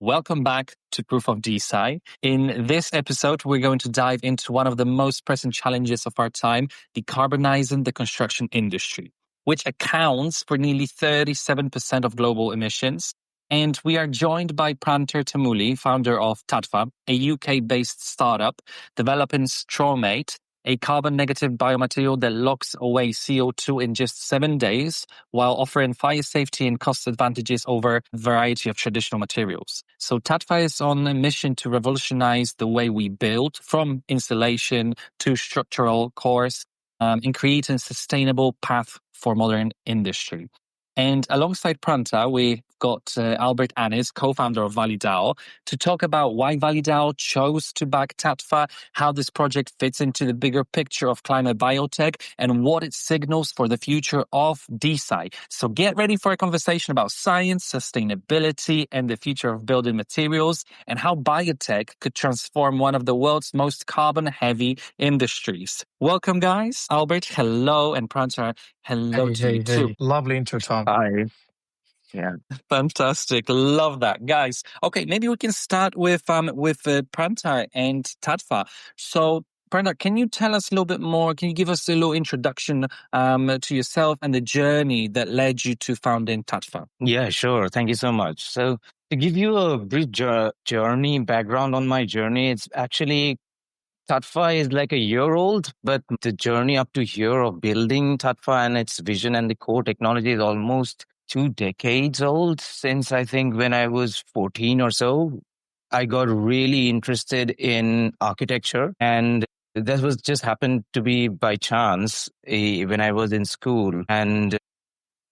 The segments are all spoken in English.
Welcome back to Proof of DeSci. In this episode, we're going to dive into one of the most pressing challenges of our time, decarbonizing the construction industry, which accounts for nearly 37% of global emissions. And we are joined by Prantar Tamuli, founder of Tattva, a UK-based startup developing StrowMate, a carbon-negative biomaterial that locks away CO2 in just 7 days, while offering fire safety and cost advantages over a variety of traditional materials. So Tattva is on a mission to revolutionize the way we build, from installation to structural cores, and create a sustainable path for modern industry. And alongside Prantar, we've got Albert Annis, co-founder of ValleyDAO, to talk about why ValleyDAO chose to back Tattva, how this project fits into the bigger picture of climate biotech, and what it signals for the future of DeSci. So get ready for a conversation about science, sustainability, and the future of building materials, and how biotech could transform one of the world's most carbon-heavy industries. Welcome, guys. Albert, hello, and Prantar, hello to you too. Lovely intro, Tom. Hi. Yeah. Fantastic. Love that. Guys, okay, maybe we can start with Prantar and Tattva. So, Prantar, can you tell us a little bit more? Can you give us a little introduction to yourself and the journey that led you to founding Tattva? Yeah, sure. Thank you so much. So to give you a brief journey background on my journey, it's actually Tattva is like a year old, but the journey up to here of building Tattva and its vision and the core technology is almost 2 decades old. Since I think when I was 14 or so, I got really interested in architecture, and that was just happened to be by chance when I was in school. And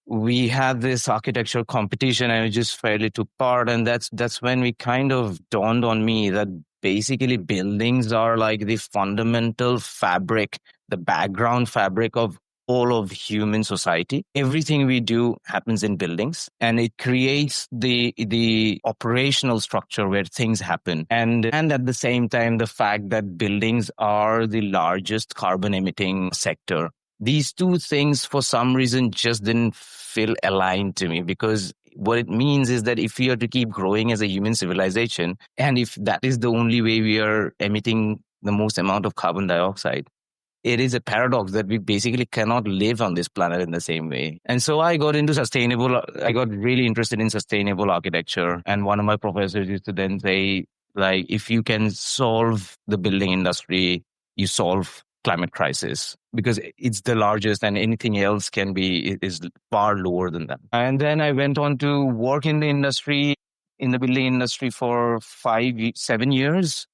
we had this architecture competition and I just fairly took part. And that's when we kind of dawned on me that basically buildings are like the fundamental fabric, the background fabric of all of human society. Everything we do happens in buildings, and it creates the operational structure where things happen. And at the same time, the fact that buildings are the largest carbon emitting sector. These two things, for some reason, just didn't feel aligned to me, because what it means is that if we are to keep growing as a human civilization, and if that is the only way we are emitting the most amount of carbon dioxide, it is a paradox that we basically cannot live on this planet in the same way. And so I got really interested in sustainable architecture. And one of my professors used to then say, like, if you can solve the building industry, you solve climate crisis, because it's the largest and anything else is far lower than that. And then I went on to work in the building industry for 7 years.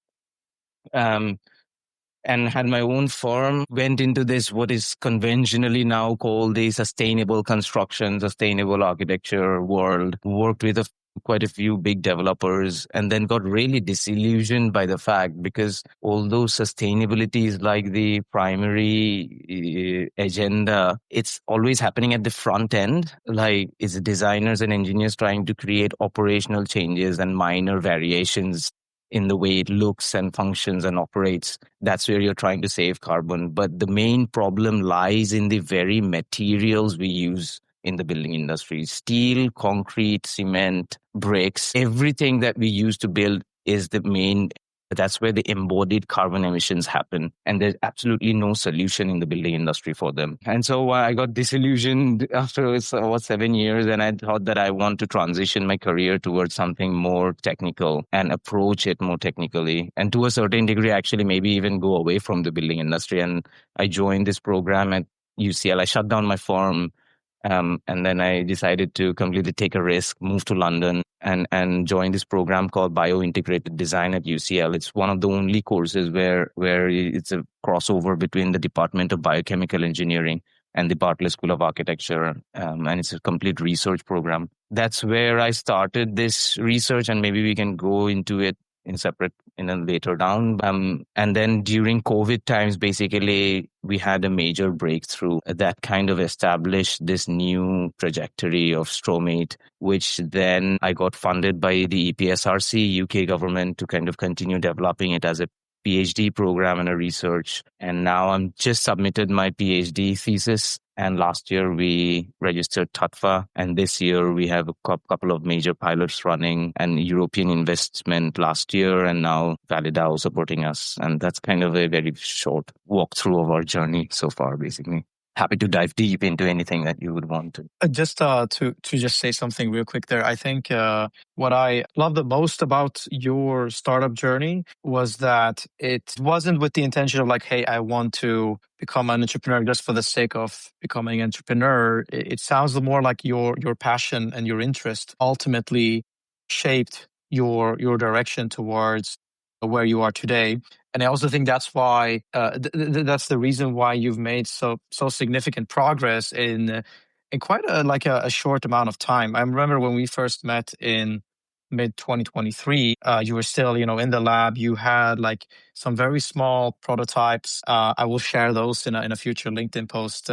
And had my own firm, went into this, what is conventionally now called the sustainable construction, sustainable architecture world, worked with quite a few big developers, and then got really disillusioned by the fact, because although sustainability is like the primary agenda, it's always happening at the front end. Like, it's designers and engineers trying to create operational changes and minor variations in the way it looks and functions and operates. That's where you're trying to save carbon. But the main problem lies in the very materials we use in the building industry. Steel, concrete, cement, bricks, everything that we use to build is the main. That's where the embodied carbon emissions happen. And there's absolutely no solution in the building industry for them. And so I got disillusioned after 7 years, and I thought that I want to transition my career towards something more technical and approach it more technically. And to a certain degree, actually, maybe even go away from the building industry. And I joined this program at UCL. I shut down my firm. And then I decided to completely take a risk, move to London, and join this program called Bio-Integrated Design at UCL. It's one of the only courses where it's a crossover between the Department of Biochemical Engineering and the Bartlett School of Architecture. And it's a complete research program. That's where I started this research, and maybe we can go into it in a later down. And then during COVID times, basically, we had a major breakthrough that kind of established this new trajectory of StrowMate, which then I got funded by the EPSRC, UK government, to kind of continue developing it as a PhD program and a research. And now I'm just submitted my PhD thesis And last year we registered Tattva. And this year we have a couple of major pilots running and European investment last year. And now ValleyDAO supporting us. And that's kind of a very short walkthrough of our journey so far, basically. Happy to dive deep into anything that you would want to. Just to just say something real quick there. I think what I love the most about your startup journey was that it wasn't with the intention of like, hey, I want to become an entrepreneur just for the sake of becoming an entrepreneur. It sounds more like your passion and your interest ultimately shaped your direction towards where you are today. And I also think that's why that's the reason why you've made so significant progress in quite a short amount of time. I remember when we first met in mid 2023, you were still in the lab. You had like some very small prototypes. I will share those in a future LinkedIn post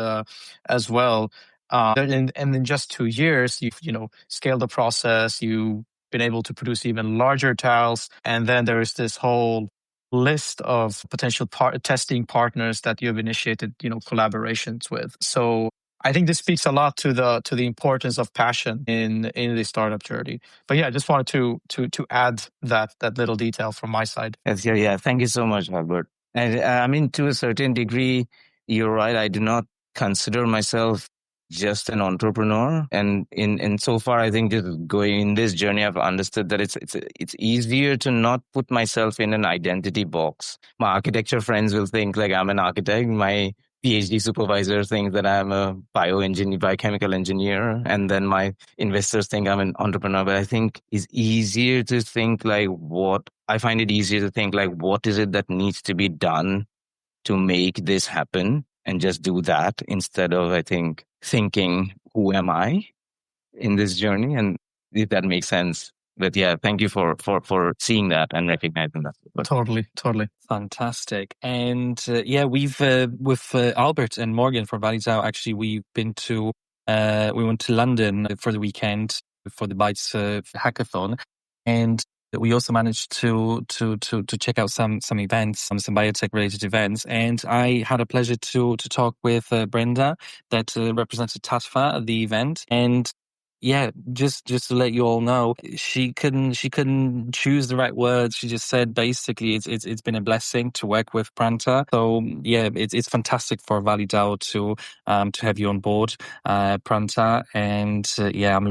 as well. And in just 2 years, you've scaled the process. You've been able to produce even larger tiles, and then there is this whole list of potential testing partners that you have initiated collaborations with. So I think this speaks a lot to the importance of passion in the startup journey. But yeah, I just wanted to add that little detail from my side. Yes, yeah. Thank you so much, Albert. And I mean, to a certain degree, you're right. I do not consider myself just an entrepreneur, and in so far, I think just going in this journey, I've understood that it's easier to not put myself in an identity box. My architecture friends will think like I'm an architect. My PhD supervisor thinks that I'm a biochemical engineer, and then my investors think I'm an entrepreneur. But I think it's easier to think like I find it easier to think like what is it that needs to be done to make this happen, and just do that instead of, I think, thinking, who am I in this journey? And if that makes sense. But yeah, thank you for seeing that and recognizing that. But Totally. Fantastic. And yeah, we've with Albert and Morgan from ValleyDAO, actually, we went to London for the weekend for the Bytes hackathon, and we also managed to check out some events, some biotech related events, and I had a pleasure to talk with Brenda that represented Tattva at the event. And yeah, just to let you all know, she couldn't choose the right words. She just said basically it's been a blessing to work with Prantar. So yeah, it's fantastic for ValleyDAO to have you on board, Prantar. And yeah, I'm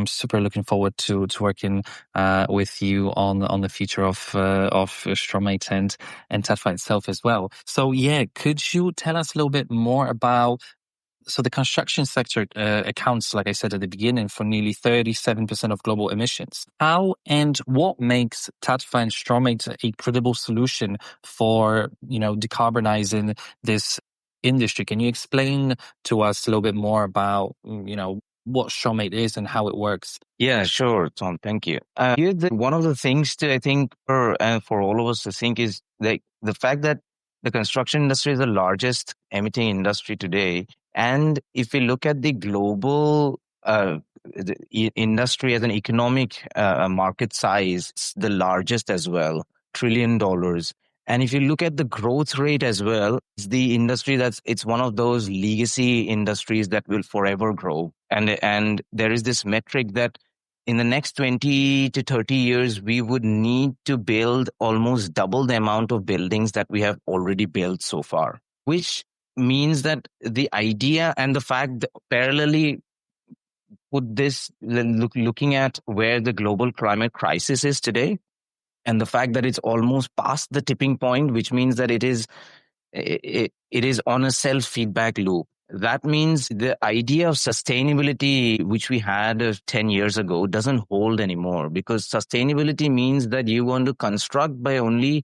super looking forward to working with you on the future of StrowMate and Tattva itself as well. So yeah, could you tell us a little bit more about? So the construction sector accounts, like I said at the beginning, for nearly 37% of global emissions. How and what makes Tattva and StrowMate a credible solution for, decarbonizing this industry? Can you explain to us a little bit more about, what StrowMate is and how it works? Yeah, sure, Tom. Thank you. One of the things to, I think, for all of us to think is like the fact that the construction industry is the largest emitting industry today. And if we look at the global industry as an economic market size, it's the largest as well, $1 trillion. And if you look at the growth rate as well, it's the industry it's one of those legacy industries that will forever grow. And there is this metric that in the next 20 to 30 years, we would need to build almost double the amount of buildings that we have already built so far, which means that the idea and the fact that parallelly put this looking at where the global climate crisis is today, and the fact that it's almost past the tipping point, which means that it is on a self-feedback loop. That means the idea of sustainability, which we had 10 years ago, doesn't hold anymore, because sustainability means that you want to construct by only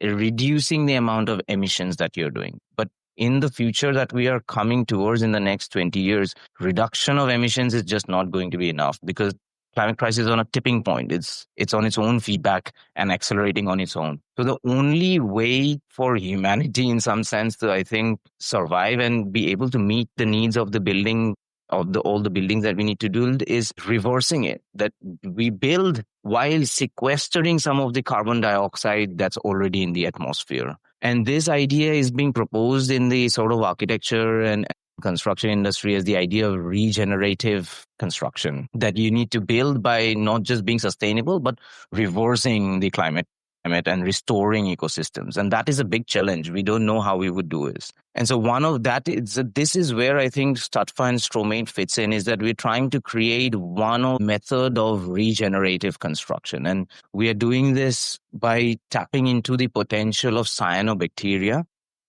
reducing the amount of emissions that you're doing. But in the future that we are coming towards in the next 20 years, reduction of emissions is just not going to be enough, because climate crisis is on a tipping point. It's on its own feedback and accelerating on its own. So the only way for humanity, in some sense, to, I think, survive and be able to meet the needs of the building, of all the buildings that we need to build, is reversing it. That we build while sequestering some of the carbon dioxide that's already in the atmosphere. And this idea is being proposed in the sort of architecture and construction industry as the idea of regenerative construction, that you need to build by not just being sustainable, but reversing the climate and restoring ecosystems. And that is a big challenge. We don't know how we would do this. And so one of that is that this is where I think Tattva and StrowMate fits in, is that we're trying to create one method of regenerative construction. And we are doing this by tapping into the potential of cyanobacteria.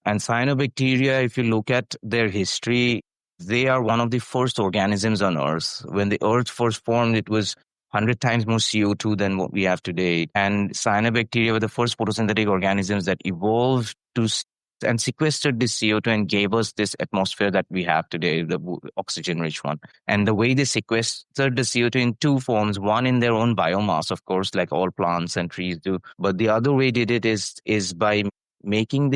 And cyanobacteria, if you look at their history, they are one of the first organisms on Earth. When the Earth first formed, it was 100 times more CO2 than what we have today. And cyanobacteria were the first photosynthetic organisms that evolved to and sequestered this CO2 and gave us this atmosphere that we have today, the oxygen-rich one. And the way they sequestered the CO2 in two forms, one in their own biomass, of course, like all plants and trees do. But the other way they did it is by converting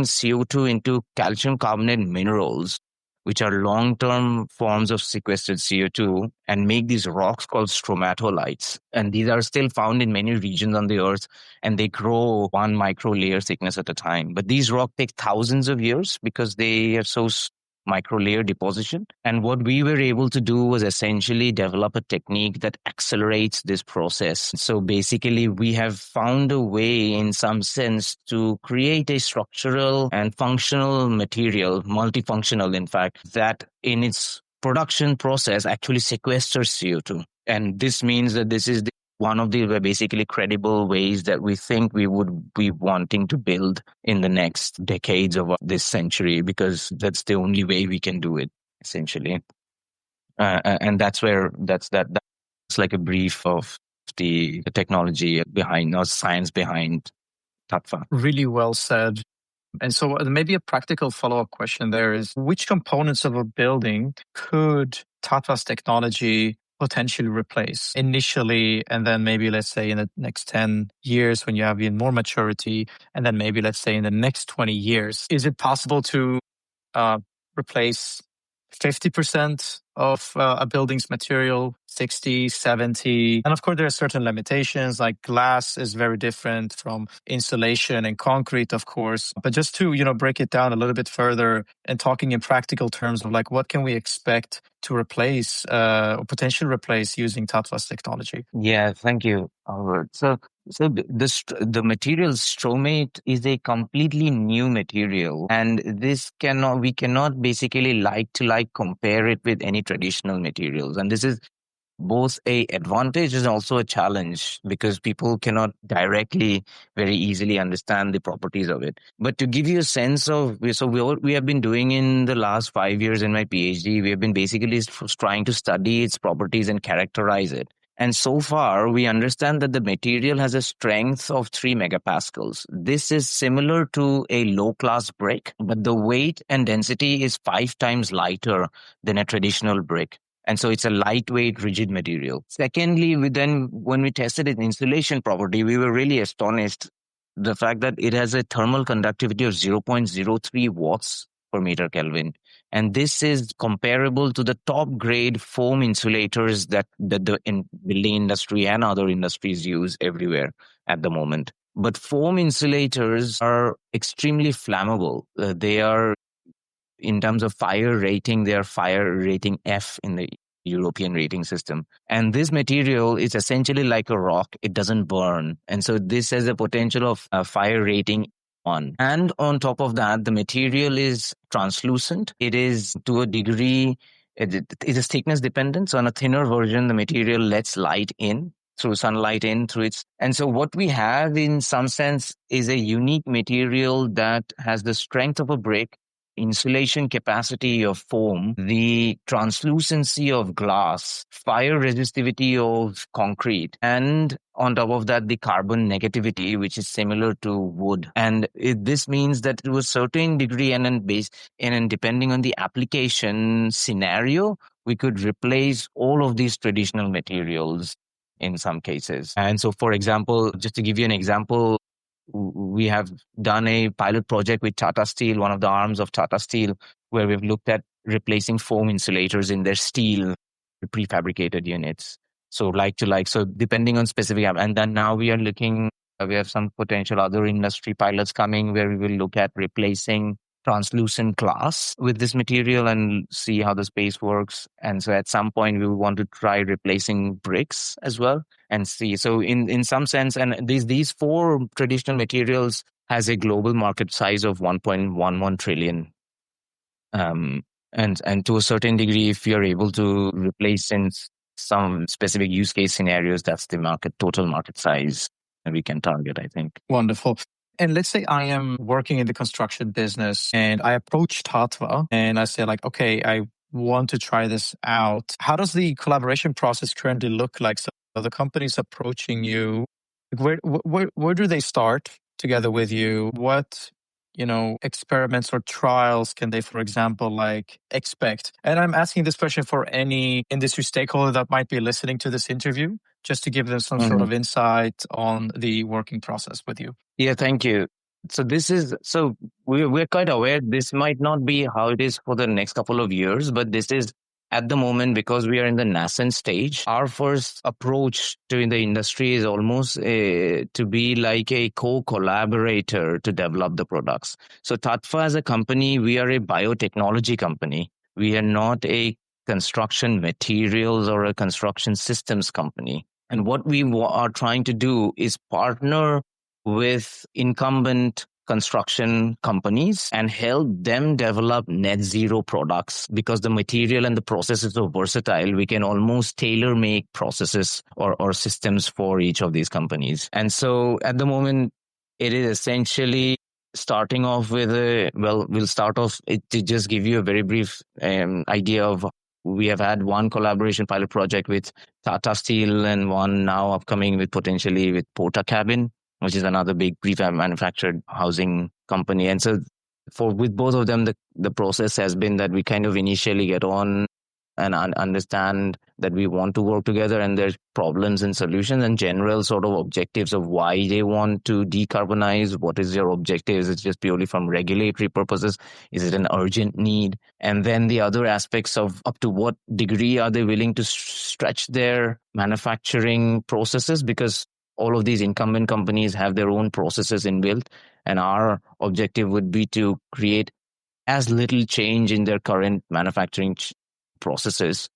CO2 into calcium carbonate minerals, which are long-term forms of sequestered CO2, and make these rocks called stromatolites. And these are still found in many regions on the Earth, and they grow 1 micro layer thickness at a time. But these rocks take thousands of years because they are so micro-layer deposition. And what we were able to do was essentially develop a technique that accelerates this process. So basically, we have found a way, in some sense, to create a structural and functional material, multifunctional, in fact, that in its production process actually sequesters CO2. And this means that this is one of the basically credible ways that we think we would be wanting to build in the next decades of this century, because that's the only way we can do it, essentially. And that's like a brief of the technology behind, or science behind Tattva. Really well said. And so maybe a practical follow-up question there is, which components of a building could Tattva's technology potentially replace initially, and then maybe, let's say, in the next 10 years when you have even more maturity, and then maybe, let's say, in the next 20 years? Is it possible to replace 50% of a building's material, 60, 70? And of course, there are certain limitations, like glass is very different from insulation and concrete, of course. But just to, break it down a little bit further and talking in practical terms of like, what can we expect to replace or potentially replace using Tattva's technology? Yeah, thank you, Albert. So the material StrowMate is a completely new material, and we cannot basically like compare it with any traditional materials. And this is both a advantage and also a challenge, because people cannot directly very easily understand the properties of it. But to give you a sense of, what we have been doing in the last 5 years in my PhD, we have been basically trying to study its properties and characterize it. And so far, we understand that the material has a strength of 3 megapascals. This is similar to a low-class brick, but the weight and density is 5 times lighter than a traditional brick. And so it's a lightweight, rigid material. Secondly, when we tested its insulation property, we were really astonished the fact that it has a thermal conductivity of 0.03 watts per meter Kelvin. And this is comparable to the top grade foam insulators that the building industry and other industries use everywhere at the moment. But foam insulators are extremely flammable. They are, in terms of fire rating, they are fire rating F in the European rating system. And this material is essentially like a rock. It doesn't burn. And so this has a potential of fire rating 1. And on top of that, the material is translucent. It is, to a degree, it is thickness dependent. So on a thinner version, the material lets light in through sunlight in through its. And so what we have, in some sense, is a unique material that has the strength of a brick, insulation capacity of foam, the translucency of glass, fire resistivity of concrete, and on top of that, the carbon negativity, which is similar to wood. And this means that to a certain degree, and then depending on the application scenario, we could replace all of these traditional materials in some cases. And so, for example, just to give you an example, we have done a pilot project with Tata Steel, one of the arms of Tata Steel, where we've looked at replacing foam insulators in their steel prefabricated units. So like to like, so depending on specific, and then now we have some potential other industry pilots coming where we will look at replacing translucent glass with this material and see how the space works. And so at some point we want to try replacing bricks as well and see. So in some sense, and these four traditional materials has a global market size of 1.11 trillion. And to a certain degree, if you're able to replace in some specific use case scenarios, that's the total market size that we can target, I think. Wonderful. And let's say I am working in the construction business and I approach Tattva and I say like, okay, I want to try this out. How does the collaboration process currently look like? So the company's approaching you. Where do they start together with you? What experiments or trials can they, for example, like expect? And I'm asking this question for any industry stakeholder that might be listening to this interview, just to give them some sort of insight on the working process with you. Yeah, thank you. So we're quite aware this might not be how it is for the next couple of years, but this is at the moment, because we are in the nascent stage, our first approach to the industry is almost to be like a co-collaborator to develop the products. So Tattva as a company, we are a biotechnology company. We are not a construction materials or a construction systems company. And what we are trying to do is partner with incumbent construction companies and help them develop net zero products, because the material and the process is so versatile. We can almost tailor make processes or systems for each of these companies. And so at the moment, it is essentially starting off with we'll start off to just give you a very brief idea of, we have had one collaboration pilot project with Tata Steel and one now upcoming with potentially with Porta Cabin, which is another big prefab manufactured housing company. And so with both of them, the process has been that we kind of initially get on and understand that we want to work together, and there's problems and solutions and general sort of objectives of why they want to decarbonize. What is your objective? Is it just purely from regulatory purposes? Is it an urgent need? And then the other aspects of up to what degree are they willing to stretch their manufacturing processes, because all of these incumbent companies have their own processes inbuilt, and our objective would be to create as little change in their current manufacturing processes,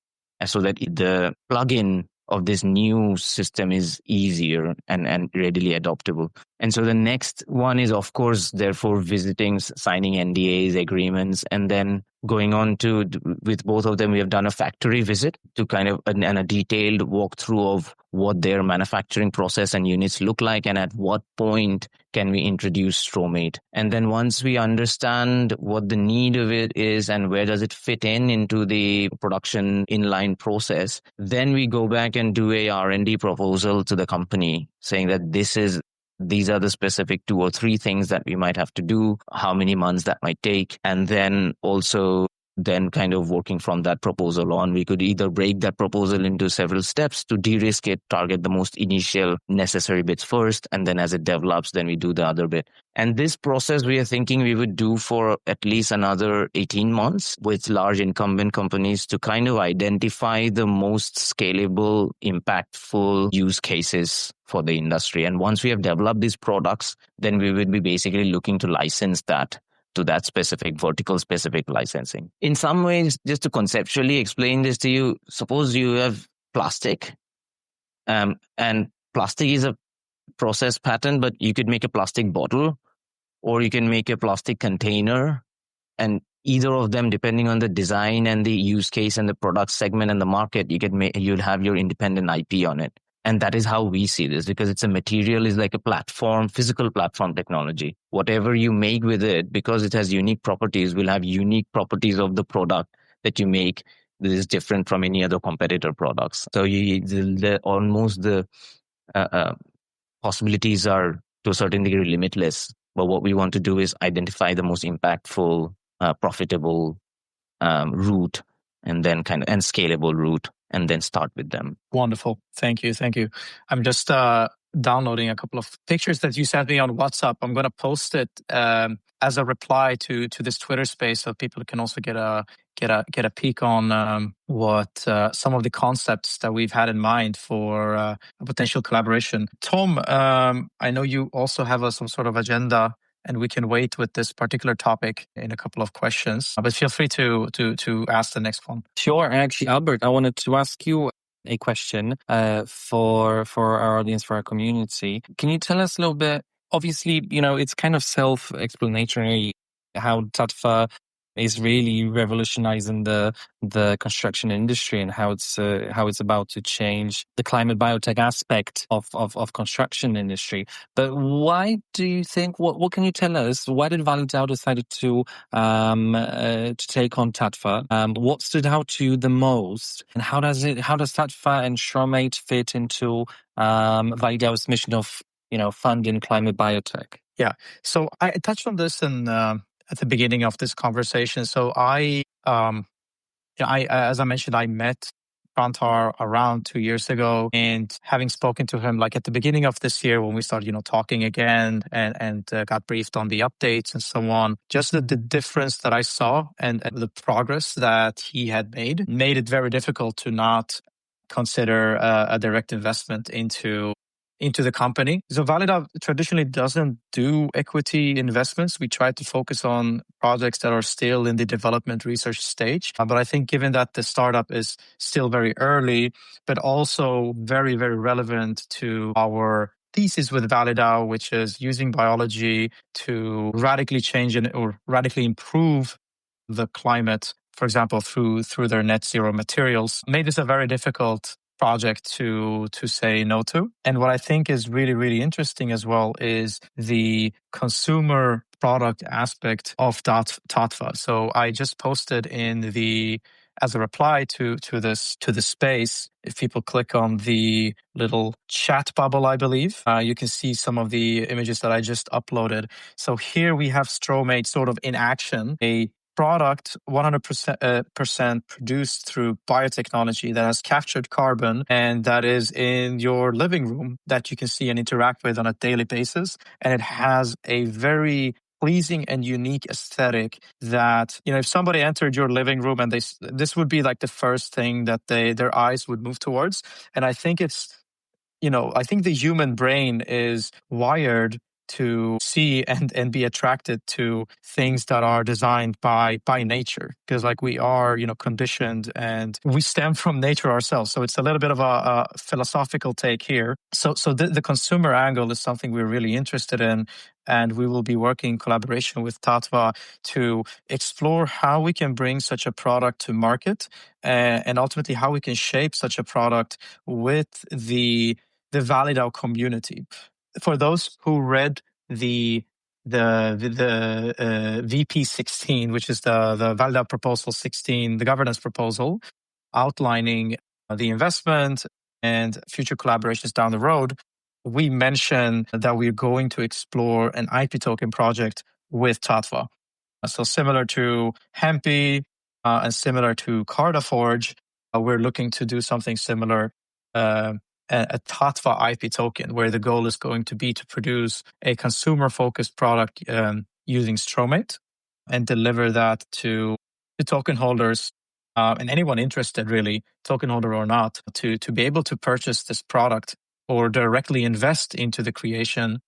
so that the plug-in of this new system is easier and readily adoptable. And so the next one is, of course, therefore visiting, signing NDAs, agreements, and then going on to, with both of them, we have done a factory visit to kind of, and a detailed walkthrough of what their manufacturing process and units look like, and at what point can we introduce StrowMate. And then once we understand what the need of it is and where does it fit into the production inline process, then we go back and do a R&D proposal to the company saying that these are the specific 2 or 3 things that we might have to do, how many months that might take, and then also kind of working from that proposal on. We could either break that proposal into several steps to de-risk it, target the most initial necessary bits first, and then as it develops, then we do the other bit. And this process we are thinking we would do for at least another 18 months with large incumbent companies to kind of identify the most scalable, impactful use cases for the industry. And once we have developed these products, then we would be basically looking to license that to that specific vertical specific licensing. In some ways, just to conceptually explain this to you, suppose you have plastic, and plastic is a process pattern, but you could make a plastic bottle or you can make a plastic container, and either of them, depending on the design and the use case and the product segment and the market, you'd have your independent IP on it. And that is how we see this, because it's a material, is like a platform, physical platform technology. Whatever you make with it, because it has unique properties, will have unique properties of the product that you make that is different from any other competitor products. So the possibilities are to a certain degree limitless. But what we want to do is identify the most impactful, profitable route, and then and scalable route, and then start with them. Wonderful. Thank you. I'm just downloading a couple of pictures that you sent me on WhatsApp. I'm going to post it as a reply to this Twitter space, so people can also get a peek on what some of the concepts that we've had in mind for a potential collaboration. Tom, I know you also have some sort of agenda and we can wait with this particular topic in a couple of questions. But feel free to ask the next one. Sure. Actually, Albert, I wanted to ask you a question for our audience, for our community. Can you tell us a little bit? Obviously, it's kind of self-explanatory how Tattva is really revolutionizing the construction industry and how it's about to change the climate biotech aspect of construction industry. But why do you think? What can you tell us? Why did ValleyDAO decided to take on Tattva? What stood out to you the most, and how does Tattva and StrowMate fit into ValleyDAO's mission of funding climate biotech? Yeah. So I touched on this at the beginning of this conversation. So as I mentioned, I met Prantar around 2 years ago, and having spoken to him like at the beginning of this year when we started, talking again and got briefed on the updates and so on, just the difference that I saw and the progress that he had made it very difficult to not consider a direct investment into the company. So ValleyDAO traditionally doesn't do equity investments. We try to focus on projects that are still in the development research stage. But I think given that the startup is still very early, but also very, very relevant to our thesis with ValleyDAO, which is using biology to radically change or radically improve the climate, for example, through their net zero materials, made this a very difficult project to say no to. And what I think is really, really interesting as well is the consumer product aspect of Tattva. So I just posted as a reply to the space, if people click on the little chat bubble, I believe, you can see some of the images that I just uploaded. So here we have StrowMate sort of in action, a product 100% produced through biotechnology that has captured carbon and that is in your living room that you can see and interact with on a daily basis. And it has a very pleasing and unique aesthetic that, if somebody entered your living room and this would be like the first thing that their eyes would move towards. And I think I think the human brain is wired to see and be attracted to things that are designed by nature, because like we are conditioned and we stem from nature ourselves. So it's a little bit of a philosophical take here. So the consumer angle is something we're really interested in, and we will be working in collaboration with Tattva to explore how we can bring such a product to market, and ultimately how we can shape such a product with the ValleyDAO community. For those who read the VP 16, which is the ValleyDAO proposal 16, the governance proposal outlining the investment and future collaborations down the road, we mentioned that we're going to explore an IP token project with Tattva. So similar to Hempy and similar to Cardaforge, we're looking to do something similar, a Tattva IP token, where the goal is going to be to produce a consumer-focused product using StrowMate and deliver that to the token holders and anyone interested, really, token holder or not, to be able to purchase this product or directly invest into the creation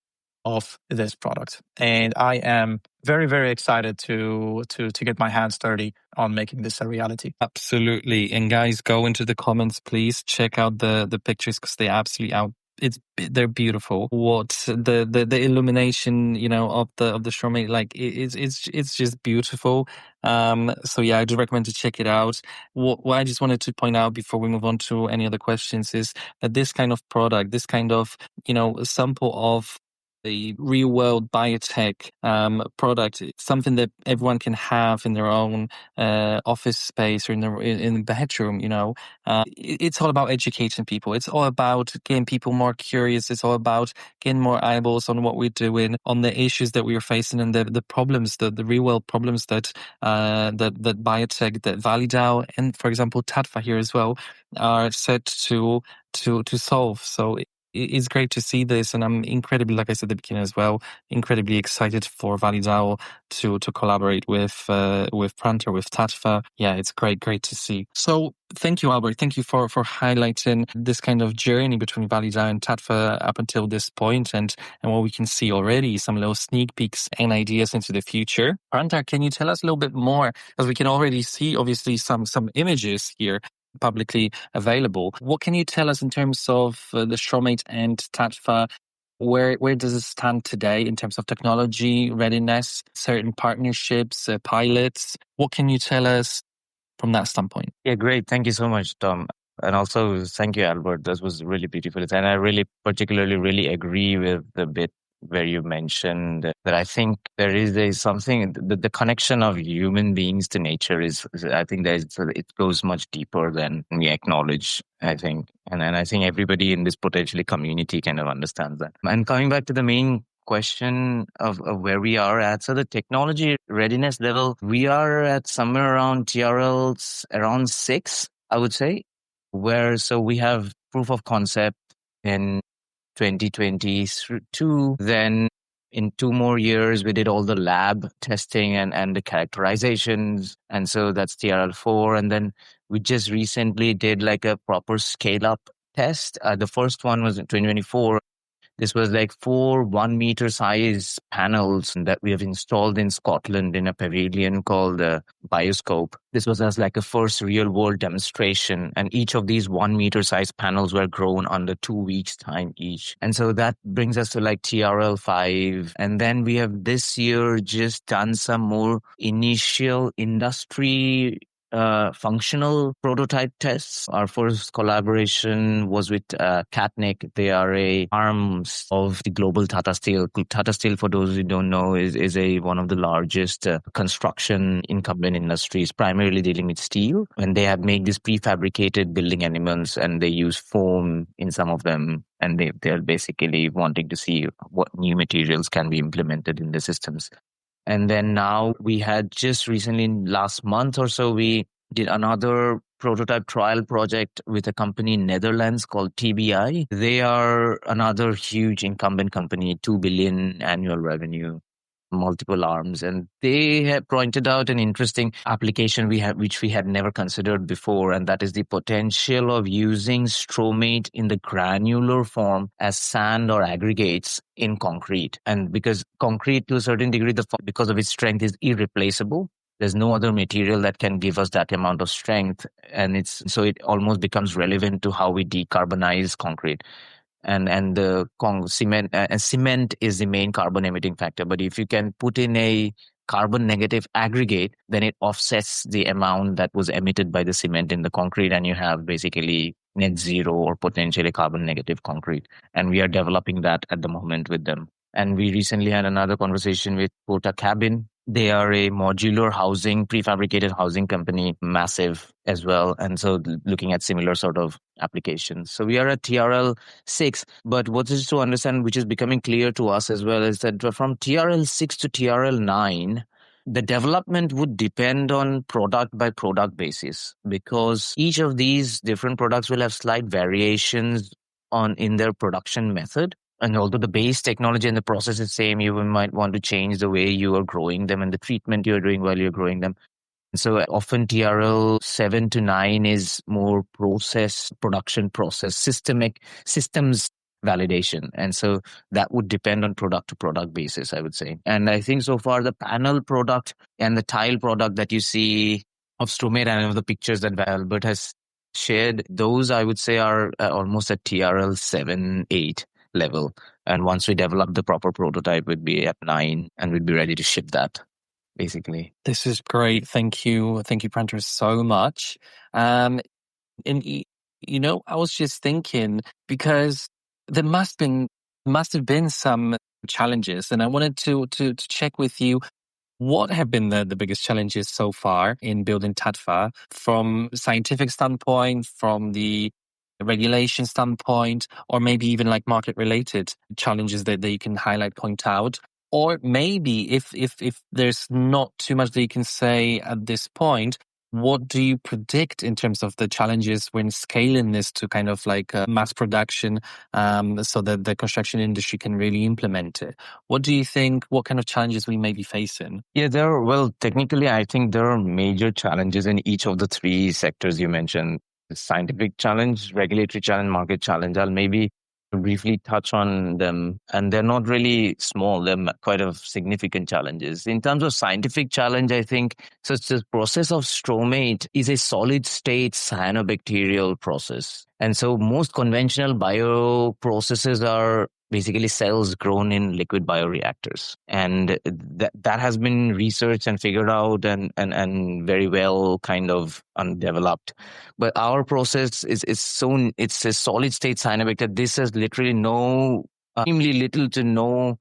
of this product. And I am very, very excited to get my hands dirty on making this a reality. Absolutely. And guys, go into the comments, please. Check out the pictures, because they're beautiful. What the illumination, of the StrowMate, like it's just beautiful. So yeah, I do recommend to check it out. What I just wanted to point out before we move on to any other questions is that this kind of product, this kind of sample of the real world biotech product, it's something that everyone can have in their own office space or in the bedroom. It's all about educating people. It's all about getting people more curious. It's all about getting more eyeballs on what we're doing, on the issues that we're facing, and the problems, the real world problems that biotech, that ValleyDAO, and for example Tattva here as well, are set to solve. So it's great to see this, and I'm incredibly, like I said at the beginning as well, incredibly excited for ValleyDAO to collaborate with Prantar, with Tattva. Yeah, it's great to see. So thank you, Albert. Thank you for highlighting this kind of journey between ValleyDAO and Tattva up until this point, and what we can see already, some little sneak peeks and ideas into the future. Prantar, can you tell us a little bit more, because we can already see obviously some images here publicly available. What can you tell us in terms of the StrowMate and Tattva? Where does it stand today in terms of technology readiness, certain partnerships, pilots? What can you tell us from that standpoint? Yeah, great. Thank you so much, Tom. And also, thank you, Albert. That was really beautiful. And I really agree with the bit where you mentioned that I think there is something, the connection of human beings to nature I think it goes much deeper than we acknowledge, I think. And I think everybody in this potentially community kind of understands that. And coming back to the main question of where we are at. So the technology readiness level, we are at somewhere around TRLs around 6, I would say, so we have proof of concept in 2022. Then in 2 more years, we did all the lab testing and the characterizations. And so that's TRL 4. And then we just recently did like a proper scale up test. The first one was in 2024. This was like 4 1-meter size panels that we have installed in Scotland in a pavilion called Bioscope. This was as like a first real world demonstration. And each of these 1-meter size panels were grown under 2 weeks time each. And so that brings us to like TRL 5. And then we have this year just done some more initial industry functional prototype tests. Our first collaboration was with Catnic. They are arms of the global Tata Steel. Tata Steel, for those who don't know, is one of the largest construction incumbent industries, primarily dealing with steel. And they have made these prefabricated building elements, and they use foam in some of them. And they're basically wanting to see what new materials can be implemented in the systems. And then now we had just recently, last month or so, we did another prototype trial project with a company in Netherlands called TBI. They are another huge incumbent company, 2 billion annual revenue, multiple arms. And they have pointed out an interesting application which we had never considered before. And that is the potential of using Stromate in the granular form as sand or aggregates in concrete. And because concrete, to a certain degree, because of its strength, is irreplaceable. There's no other material that can give us that amount of strength. And so it almost becomes relevant to how we decarbonize concrete. And the cement is the main carbon emitting factor. But if you can put in a carbon negative aggregate, then it offsets the amount that was emitted by the cement in the concrete, and you have basically net zero or potentially carbon negative concrete. And we are developing that at the moment with them. And we recently had another conversation with Porta Cabin. They are a modular housing, prefabricated housing company, massive as well. And so looking at similar sort of applications. So we are at TRL 6. But what is to understand, which is becoming clear to us as well, is that from TRL 6 to TRL 9, the development would depend on product by product basis, because each of these different products will have slight variations in their production method. And although the base technology and the process is same, you might want to change the way you are growing them and the treatment you're doing while you're growing them. So often TRL 7 to 9 is more production process, systems validation. And so that would depend on product to product basis, I would say. And I think so far the panel product and the tile product that you see of Stromate and of the pictures that Albert has shared, those I would say are almost at TRL 7, 8 level. And once we develop the proper prototype, we'd be at 9 and we'd be ready to ship that, basically. This is great. Thank you, Prantar, so much. And I was just thinking, because there must have been some challenges, and I wanted to check with you, what have been the biggest challenges so far in building Tattva from scientific standpoint, from the regulation standpoint, or maybe even like market related challenges that you can highlight, point out? Or maybe if there's not too much that you can say at this point, What do you predict in terms of the challenges when scaling this to kind of like mass production, so that the construction industry can really implement it? What do you think, what kind of challenges we may be facing? Yeah, technically, I think there are major challenges in each of the three sectors you mentioned. Scientific challenge, regulatory challenge, market challenge. I'll maybe briefly touch on them, and they're not really small. They're quite of significant challenges. In terms of scientific challenge, I think such the process of Stromate is a solid state cyanobacterial process. And so most conventional bio processes are basically cells grown in liquid bioreactors. And that has been researched and figured out and very well kind of undeveloped. But our process is it's a solid state cyanobacteria. This has literally extremely little to no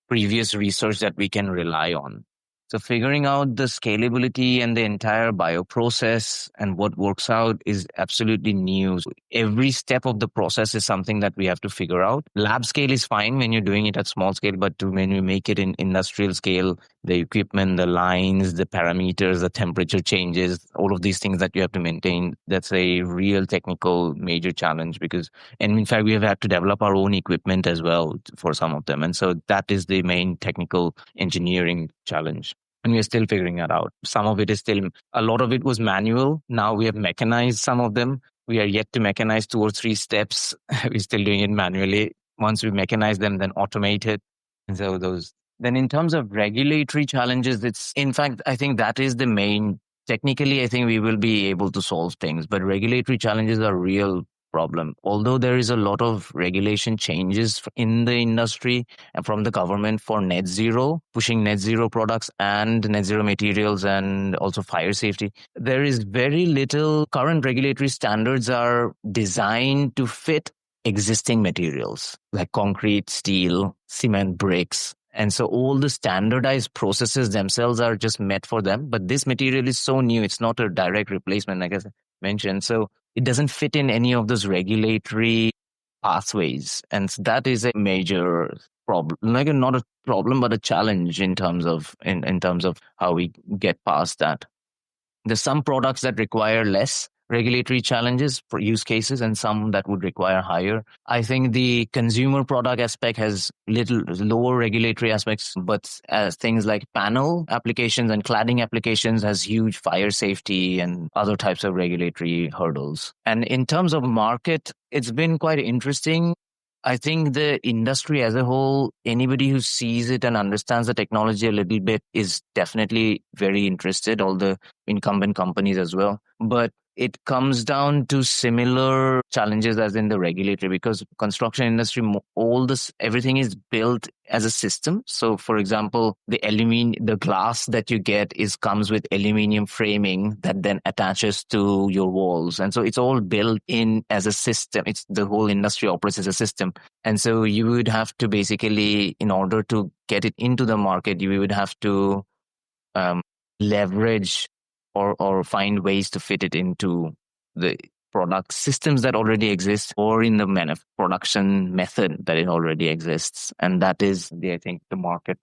previous research that we can rely on. So figuring out the scalability and the entire bioprocess and what works out is absolutely new. So every step of the process is something that we have to figure out. Lab scale is fine when you're doing it at small scale, but when you make it in industrial scale, the equipment, the lines, the parameters, the temperature changes, all of these things that you have to maintain, that's a real technical major challenge and in fact, we have had to develop our own equipment as well for some of them. And so that is the main technical engineering challenge. And we are still figuring that out. Some of it is a lot of it was manual. Now we have mechanized some of them. We are yet to mechanize 2 or 3 steps. We're still doing it manually. Once we mechanize them, then automate it. And so then in terms of regulatory challenges, in fact, I think that is the main, technically, I think we will be able to solve things, but regulatory challenges are real problem. Although there is a lot of regulation changes in the industry and from the government for net zero, pushing net zero products and net zero materials and also fire safety, there is very little. Current regulatory standards are designed to fit existing materials like concrete, steel, cement, bricks. And so all the standardized processes themselves are just met for them. But this material is so new, it's not a direct replacement, like I mentioned. So it doesn't fit in any of those regulatory pathways. And that is a major problem, like not a problem, but a challenge in terms of how we get past that. There's some products that require less regulatory challenges for use cases and some that would require higher. I think the consumer product aspect has little lower regulatory aspects, but as things like panel applications and cladding applications has huge fire safety and other types of regulatory hurdles. And in terms of market, it's been quite interesting. I think the industry as a whole, anybody who sees it and understands the technology a little bit is definitely very interested, all the incumbent companies as well. But it comes down to similar challenges as in the regulatory, because construction industry, everything is built as a system. So, for example, the glass that you get comes with aluminium framing that then attaches to your walls, and so it's all built in as a system. The whole industry operates as a system, and so you would have to basically, in order to get it into the market, you would have to leverage or find ways to fit it into the product systems that already exist or in the production method that it already exists. And that is, I think, the market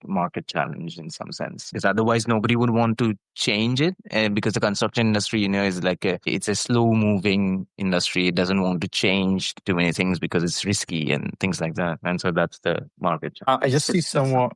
challenge in some sense. Because otherwise nobody would want to change it, because the construction industry, is it's a slow moving industry. It doesn't want to change too many things because it's risky and things like that. And so that's the market challenge. I just see someone,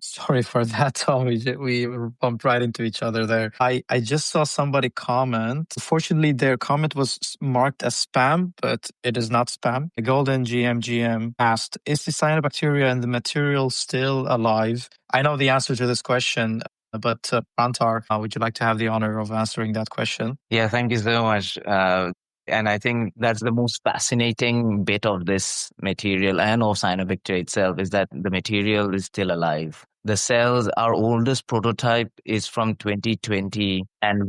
sorry for that, Tom. We bumped right into each other there. I just saw somebody comment. Fortunately, their comment was marked as spam, but it is not spam. The Golden GM asked, is the cyanobacteria in the material still alive? I know the answer to this question, but Prantar, would you like to have the honor of answering that question? Yeah, thank you so much. And I think that's the most fascinating bit of this material and of cyanobacteria itself, is that the material is still alive. The cells, our oldest prototype is from 2020, and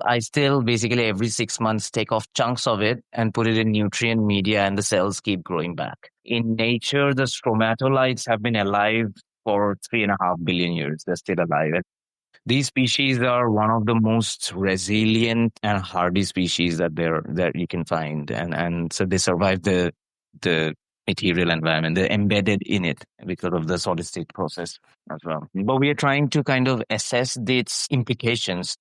I still basically every 6 months take off chunks of it and put it in nutrient media, and the cells keep growing back. In nature, the stromatolites have been alive for 3.5 billion years. They're still alive. These species are one of the most resilient and hardy species that you can find, and so they survive the material environment. They're embedded in it because of the solid state process as well. But we are trying to kind of assess its implications.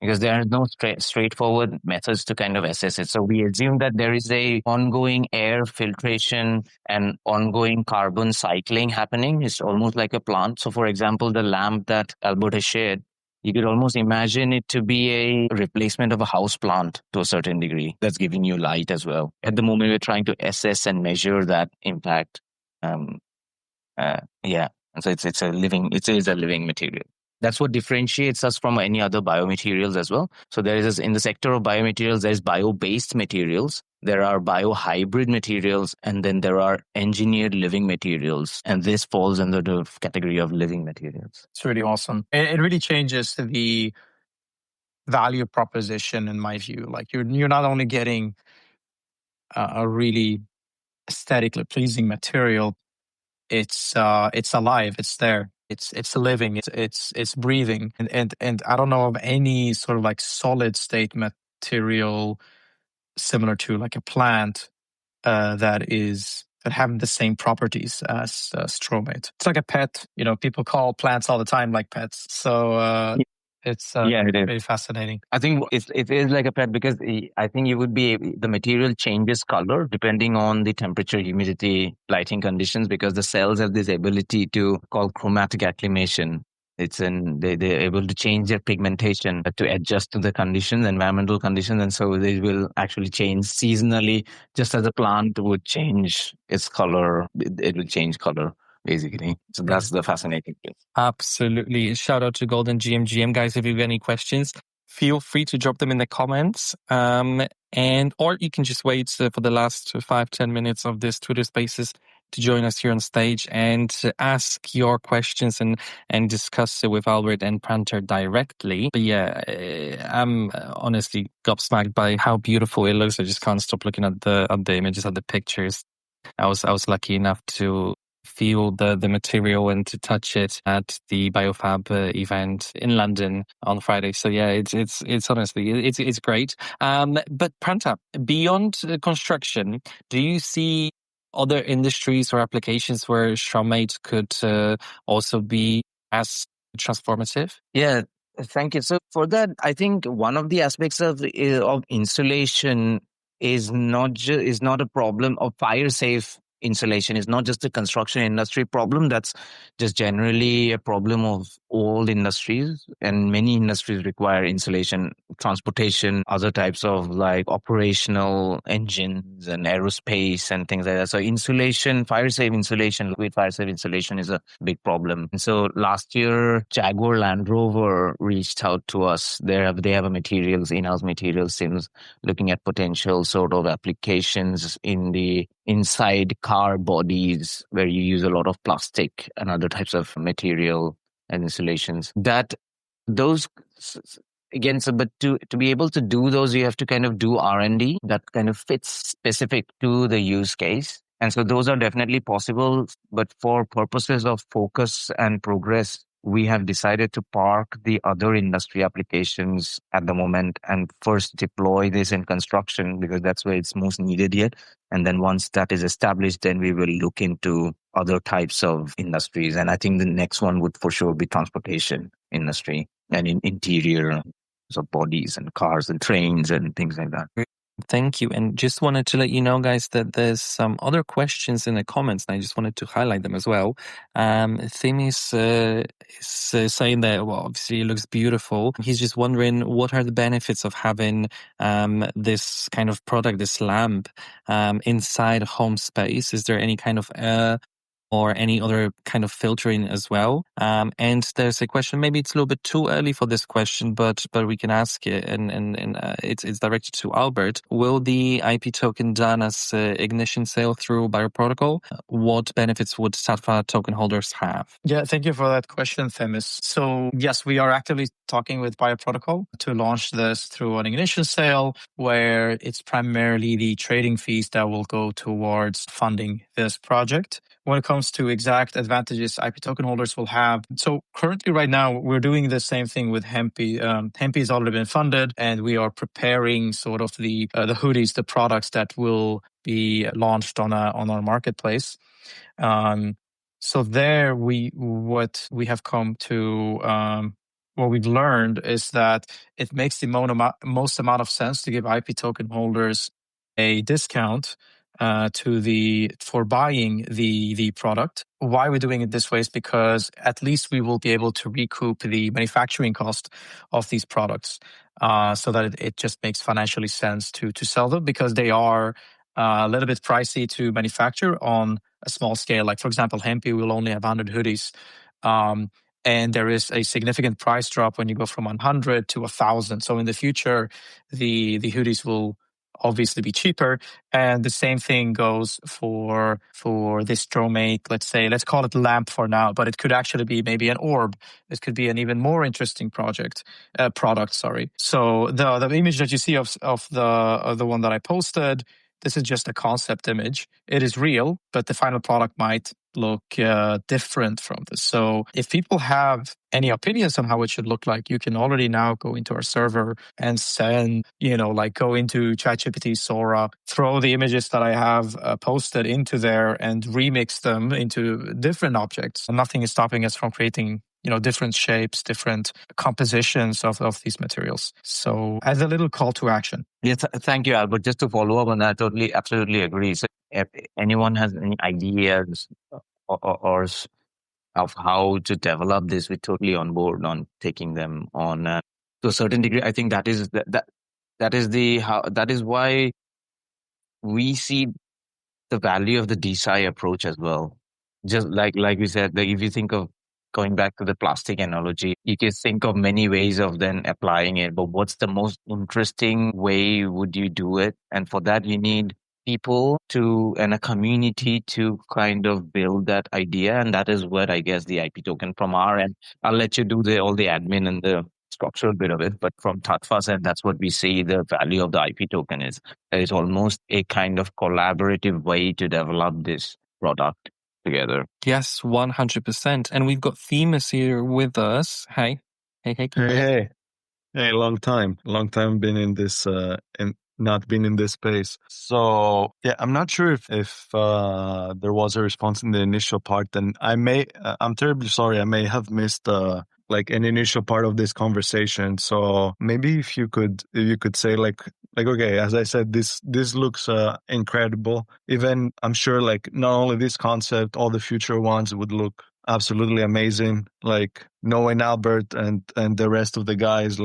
because there are no straightforward methods to kind of assess it. So we assume that there is a ongoing air filtration and ongoing carbon cycling happening. It's almost like a plant. So for example, the lamp that Albert has shared, you could almost imagine it to be a replacement of a house plant to a certain degree that's giving you light as well. At the moment, we're trying to assess and measure that impact. Yeah. And so it is a living material. That's what differentiates us from any other biomaterials as well. So there is, in the sector of biomaterials, there's bio-based materials, there are bio-hybrid materials, and then there are engineered living materials. And this falls under the category of living materials. It's really awesome. It really changes the value proposition, in my view. Like you're not only getting a really aesthetically pleasing material, it's alive, it's there. It's living, it's breathing, and I don't know of any sort of like solid state material similar to like a plant that have the same properties as Stromate. It's like a pet. People call plants all the time like pets. So it's it is very fascinating. I think it is like a pet because I think the material changes color depending on the temperature, humidity, lighting conditions, because the cells have this ability to call chromatic acclimation. They're able to change their pigmentation to adjust to the conditions, environmental conditions, and so they will actually change seasonally, just as a plant would change its color. It will change color, basically. So that's the fascinating thing. Absolutely. Shout out to Golden GMGM, guys. If you've got any questions, feel free to drop them in the comments. Or you can just wait for the last 5-10 minutes of this Twitter Spaces to join us here on stage and ask your questions and discuss it with Albert and Prantar directly. But yeah, I'm honestly gobsmacked by how beautiful it looks. I just can't stop looking at the images, at the pictures. I was lucky enough to feel the material and to touch it at the BioFab event in London on Friday. So yeah, it's honestly it's great. But Prantar, beyond construction, do you see other industries or applications where StrowMate could also be as transformative? Yeah. Thank you. So for that, I think one of the aspects of insulation is not a problem of fire safe insulation. Is not just a construction industry problem. That's just generally a problem of all industries, and many industries require insulation, transportation, other types of like operational engines and aerospace and things like that. So insulation, fire safe insulation, liquid fire safe insulation is a big problem. And so last year, Jaguar Land Rover reached out to us. They have a in-house materials team looking at potential sort of applications in the inside car bodies where you use a lot of plastic and other types of material and insulations. But to be able to do those, you have to kind of do R&D that kind of fits specific to the use case. And so those are definitely possible, but for purposes of focus and progress, we have decided to park the other industry applications at the moment and first deploy this in construction because that's where it's most needed yet. And then once that is established, then we will look into other types of industries. And I think the next one would for sure be transportation industry and in interior of bodies and cars and trains and things like that. Thank you. And just wanted to let you know, guys, that there's some other questions in the comments, and I just wanted to highlight them as well. Tim is saying that, well, obviously it looks beautiful. He's just wondering what are the benefits of having this kind of product, this lamp, inside home space. Is there any kind of or any other kind of filtering as well? And there's a question, maybe it's a little bit too early for this question, but we can ask it, and it's directed to Albert. Will the IP token done as ignition sale through bioprotocol? What benefits would Tattva token holders have? Yeah, thank you for that question, Themis. So yes, we are actively talking with bioprotocol to launch this through an ignition sale, where it's primarily the trading fees that will go towards funding this project. When it comes to exact advantages IP token holders will have, so currently right now we're doing the same thing with Hempy. Hempy has already been funded, and we are preparing sort of the hoodies, the products that will be launched on our marketplace. So there, what we have come to what we've learned is that it makes the most amount of sense to give IP token holders a discount for buying the product. Why we're doing it this way is because at least we will be able to recoup the manufacturing cost of these products, so that it just makes financially sense to sell them, because they are a little bit pricey to manufacture on a small scale. Like, for example, Hempy will only have 100 hoodies. And there is a significant price drop when you go from 100 to 1,000. So in the future, the hoodies will obviously be cheaper. And the same thing goes for this Stromate, let's call it lamp for now, but it could actually be maybe an orb. It could be an even more interesting product. So the image that you see of the one that I posted, this is just a concept image. It is real, but the final product might look different from this. So if people have any opinions on how it should look like, you can already now go into our server and send, go into ChatGPT, Sora, throw the images that I have posted into there and remix them into different objects. Nothing is stopping us from creating different shapes, different compositions of these materials. So as a little call to action. Yes, thank you, Albert. Just to follow up on that, absolutely agree. So if anyone has any ideas or of how to develop this, we're totally on board on taking them on to a certain degree. I think that is why we see the value of the DeSci approach as well. Just like we said, if you think of going back to the plastic analogy, you can think of many ways of then applying it, but what's the most interesting way would you do it? And for that, you need people and a community to kind of build that idea. And that is what I guess the IP token from our end. I'll let you do all the admin and the structural bit of it, but from Tattva's end, that's what we see the value of the IP token is. There is almost a kind of collaborative way to develop this product together. Yes, 100%. And we've got Themis here with us. Hey. Hey, long time been in this, and not been in this space. So yeah, I'm not sure if there was a response in the initial part, and I'm terribly sorry, I may have missed an initial part of this conversation. So maybe if you could say okay, as I said, this looks incredible. Even I'm sure not only this concept, all the future ones would look absolutely amazing. Knowing Albert and the rest of the guys,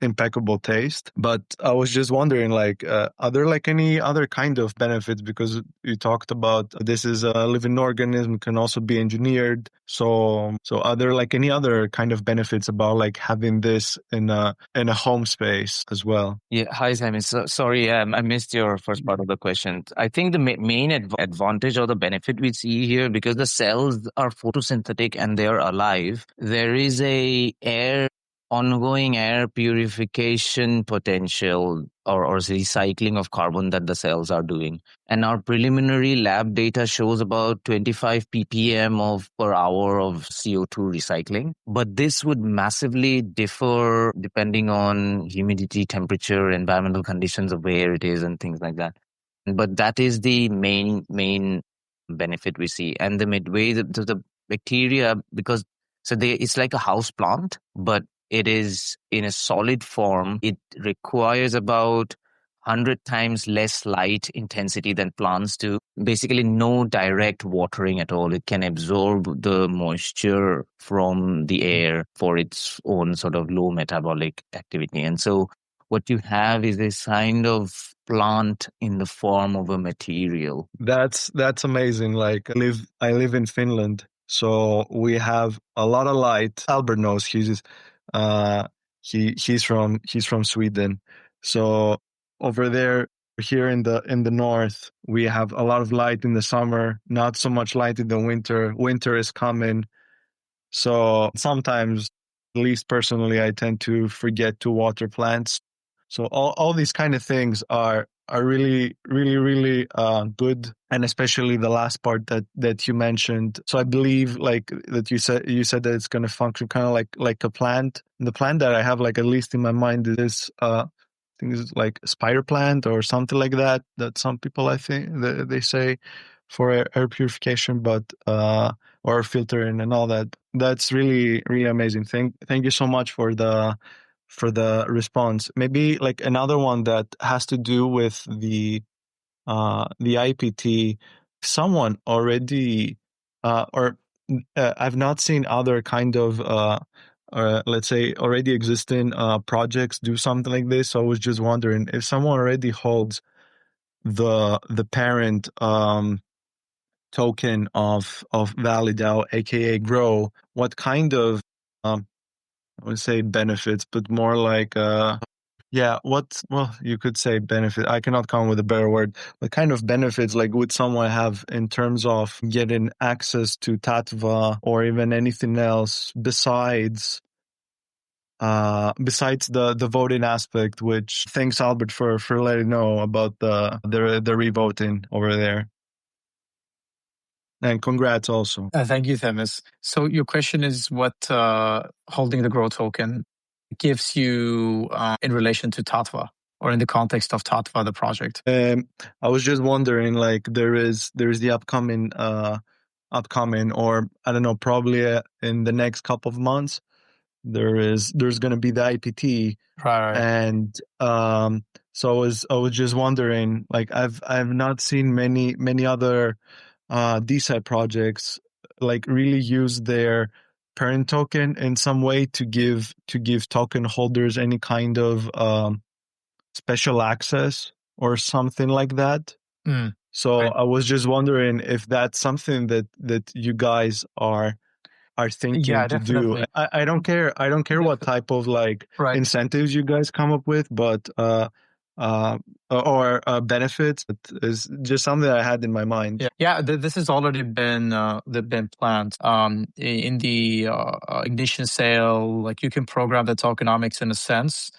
impeccable taste. But I was just wondering, are there any other kind of benefits? Because you talked about this is a living organism, can also be engineered. So are there any other kind of benefits about having this in a home space as well? Yeah. Hi, Simon. Sorry, I missed your first part of the question. I think the main advantage or the benefit we see here, because the cells are photosynthetic and they're alive, there is a ongoing air purification potential or recycling of carbon that the cells are doing. And our preliminary lab data shows about 25 ppm per hour of CO2 recycling. But this would massively differ depending on humidity, temperature, environmental conditions of where it is and things like that. But that is the main benefit we see. And the midway, the bacteria, because it's like a house plant, but it is in a solid form. It requires about 100 times less light intensity than plants do. Basically, no direct watering at all. It can absorb the moisture from the air for its own sort of low metabolic activity. And so what you have is this kind of plant in the form of a material. That's amazing. I live in Finland, so we have a lot of light. Albert knows he's from Sweden. So over there, here in the north, we have a lot of light in the summer, not so much light in the winter. Winter is coming. So sometimes, at least personally, I tend to forget to water plants. So all these kind of things are really, really, really good, and especially the last part that you mentioned. So I believe that you said that it's going to function kind of like a plant. And the plant that I have at least in my mind is I think it's like a spider plant or something like that. That some people I think they say for air purification, but or filtering and all that. That's really, really amazing. Thank you so much for the response. Maybe like another one that has to do with the IPT. Someone already or I've not seen other kind of let's say already existing projects do something like this. So I was just wondering if someone already holds the parent token of ValleyDAO, aka Grow, what kind of I would say benefits, but more like you could say benefit. I cannot come with a better word. What kind of benefits like would someone have in terms of getting access to Tattva or even anything else besides the voting aspect? Which thanks Albert for letting know about the revoting over there. And congrats also. Thank you, Themis. So your question is what holding the Grow token gives you in relation to Tattva or in the context of Tattva, the project? I was just wondering, like there's the upcoming or I don't know, probably in the next couple of months, there's going to be the IPT. Right. And so I was just wondering, like I've not seen many other DeSci projects like really use their parent token in some way to give token holders any kind of special access or something like that. So right. I was just wondering if that's something that you guys are thinking to definitely. do. I don't care what type of like incentives you guys come up with, but or benefits. It's just something that I had in my mind. This has already been planned. In the ignition sale, like you can program the tokenomics in a sense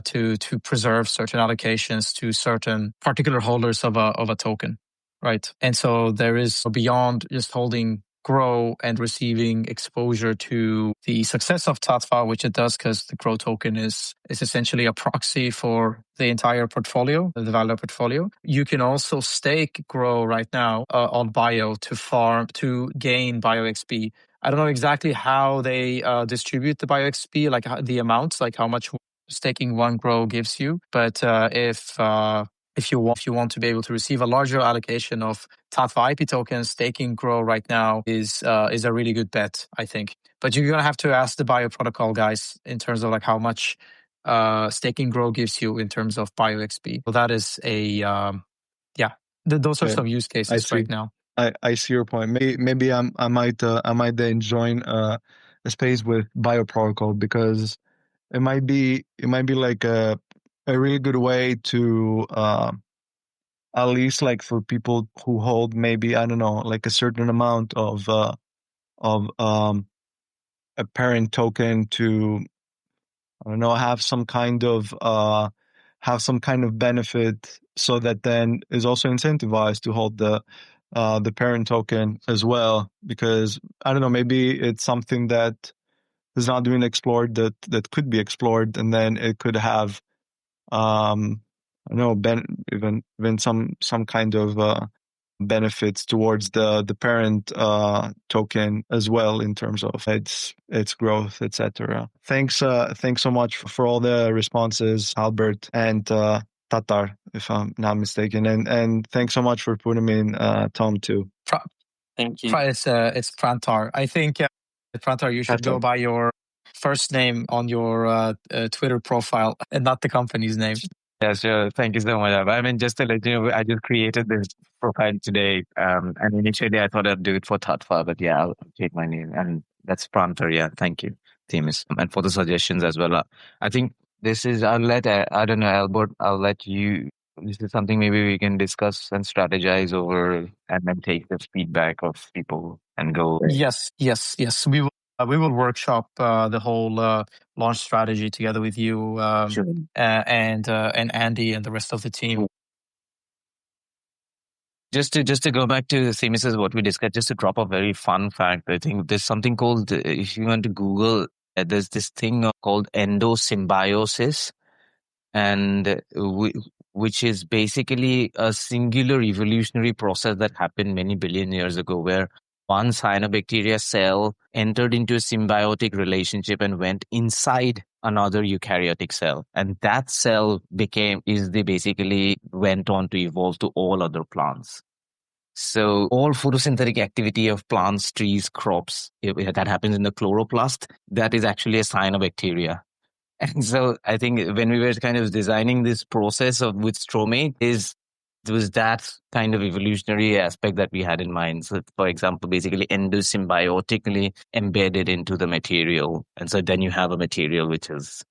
to preserve certain allocations to certain particular holders of a token, right? And so there is beyond just holding Grow and receiving exposure to the success of Tattva, which it does because the Grow token is essentially a proxy for the entire portfolio, the ValleyDAO portfolio. You can also stake Grow right now on Bio to gain Bio XP. I don't know exactly how they distribute the Bio XP, like the amounts, like how much staking one Grow gives you. But if you want to be able to receive a larger allocation of Tattva IP tokens, staking Grow right now is a really good bet, I think. But you're gonna have to ask the Bio protocol guys in terms of like how much staking Grow gives you in terms of Bio XP. So that is those are some use cases right now. I see your point. Maybe I might then join a space with Bio protocol because it might be like a really good way to at least like for people who hold maybe, I don't know, like a certain amount of a parent token to, I don't know, have some kind of benefit, so that then is also incentivized to hold the parent token as well, because I don't know, maybe it's something that is not being explored that could be explored, and then it could have I don't know, even some kind of benefits towards the parent token as well in terms of its growth, etc. Thanks so much for all the responses, Albert and Tatar, if I'm not mistaken, and thanks so much for putting me in, Tom, too. Thank you. It's Prantar. I think Prantar, you should go by your first name on your Twitter profile and not the company's name. Yeah, sure. Thank you so much. I mean, just to let you know, I just created this profile today. And initially I thought I'd do it for Tattva, but yeah, I'll take my name. And that's Prantar. Yeah, thank you, Themis. And for the suggestions as well. I think this is, I don't know, Albert, I'll let you, this is something maybe we can discuss and strategize over and then take the feedback of people and go. Yes. We will workshop the whole launch strategy together with you and Andy and the rest of the team. Just to go back to Themis, what we discussed, just to drop a very fun fact. I think there's something called, if you want to Google, there's this thing called endosymbiosis, and which is basically a singular evolutionary process that happened many billion years ago, where one cyanobacteria cell entered into a symbiotic relationship and went inside another eukaryotic cell. And that cell basically went on to evolve to all other plants. So all photosynthetic activity of plants, trees, crops, that happens in the chloroplast, that is actually a cyanobacteria. And so I think when we were kind of designing this process with StrowMate, it was that kind of evolutionary aspect that we had in mind. So, for example, basically endosymbiotically embedded into the material. And so then you have a material which is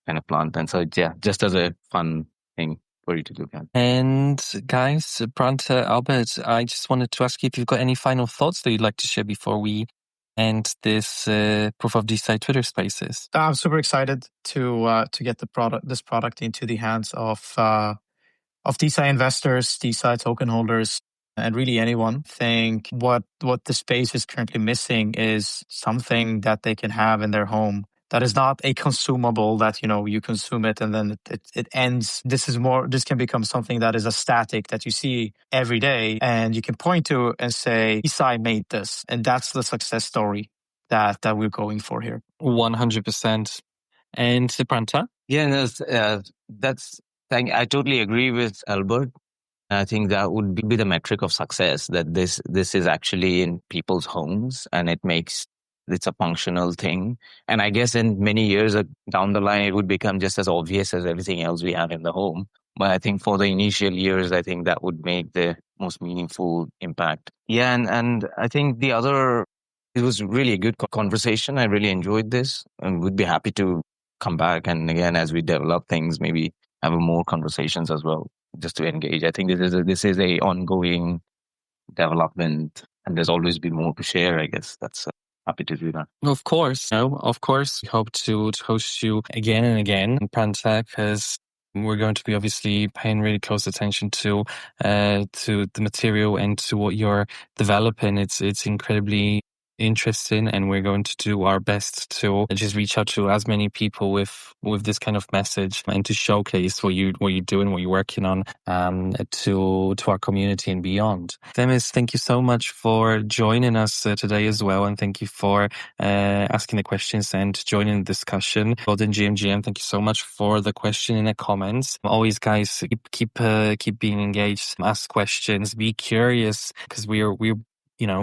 kind of plant. And so, yeah, just as a fun thing for you to look at. And guys, Prantar, Albert, I just wanted to ask you if you've got any final thoughts that you'd like to share before we end this Proof of DeSci Twitter Spaces. I'm super excited to get this product into the hands of DeSci investors, DeSci token holders, and really anyone. Think what the space is currently missing is something that they can have in their home that is not a consumable that you consume it and then it ends. This can become something that is a static that you see every day and you can point to and say, DeSci made this. And that's the success story that we're going for here. 100%. And Prantar? Yeah, no, I totally agree with Albert. I think that would be the metric of success, that this is actually in people's homes and it's a functional thing. And I guess in many years down the line, it would become just as obvious as everything else we have in the home. But I think for the initial years, I think that would make the most meaningful impact. Yeah, and I think it was really a good conversation. I really enjoyed this and would be happy to come back. And again, as we develop things, maybe have more conversations as well, just to engage. I think this is a ongoing development, and there's always be more to share. I guess that's happy to do that. Of course, we hope to host you again and again, Prantar, because we're going to be obviously paying really close attention to the material and to what you're developing. It's incredibly interesting, and we're going to do our best to just reach out to as many people with this kind of message and to showcase what you're doing, what you're working on, to our community and beyond. Themis, thank you so much for joining us today as well, and thank you for asking the questions and joining the discussion. Golden GMGM, thank you so much for the question in the comments. Always, guys, keep being engaged, ask questions, be curious, because we're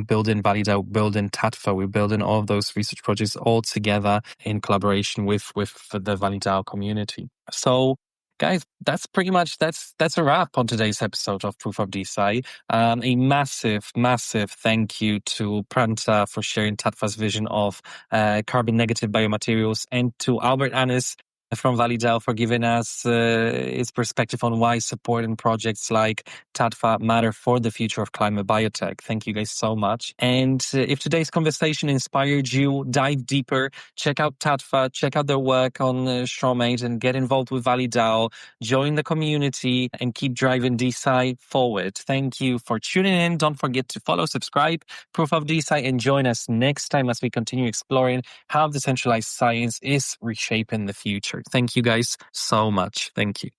building ValleyDAO, building Tattva, we're building all of those research projects all together in collaboration with the ValleyDAO community. So, guys, that's pretty much that's a wrap on today's episode of Proof of DeSci. A massive thank you to Prantar for sharing Tattva's vision of carbon negative biomaterials, and to Albert Annis from ValleyDAO for giving us his perspective on why supporting projects like Tattva matter for the future of climate biotech. Thank you guys so much. And if today's conversation inspired you, dive deeper, check out Tattva, check out their work on StrowMate, and get involved with ValleyDAO, join the community, and keep driving DeSci forward. Thank you for tuning in. Don't forget to follow, subscribe, Proof of DeSci, and join us next time as we continue exploring how decentralized science is reshaping the future. Thank you guys so much. Thank you.